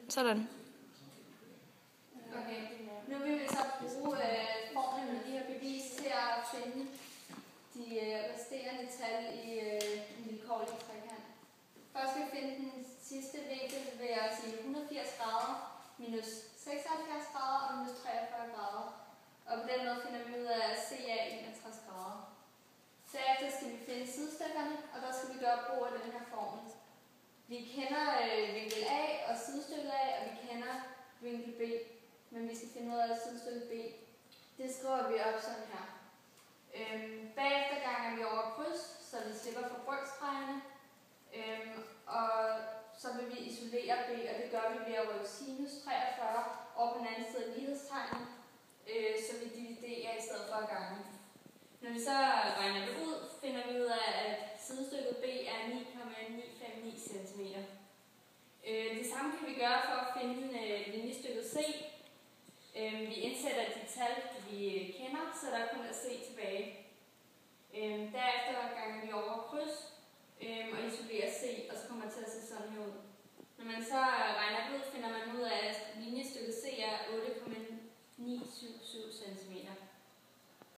Sådan. Okay, nu vil vi så bruge formlen med de her bevis til at finde de resterende tal i en vilkårlig trekant. Først skal vi finde den sidste vinkel ved at sige 180 grader minus 76 grader og minus 43 grader. Og på den måde finder vi ud af CA 61 grader. Derefter skal vi finde sidestykkerne, og der skal vi gøre brug af den her formel. Vi kender vinkel A og sidestykket A, og vi kender vinkel B. Men vi skal finde ud af sidestykket B. Det skriver vi op sådan her. Bagefter ganger vi over kryds, så vi slipper for brøkstregerne. Og så vil vi isolere B, og det gør vi ved at rykke sinus 43 over på den anden side af lighedstegnet, så vi dividerer i stedet for at gange. Når vi så regner det ud, finder vi ud af, at sidestykket B er 9,959 cm. Det samme kan vi gøre for at finde linjestykket C. Vi indsætter de tal, vi kender, så der kun er C tilbage. Derefter ganger vi over kryds.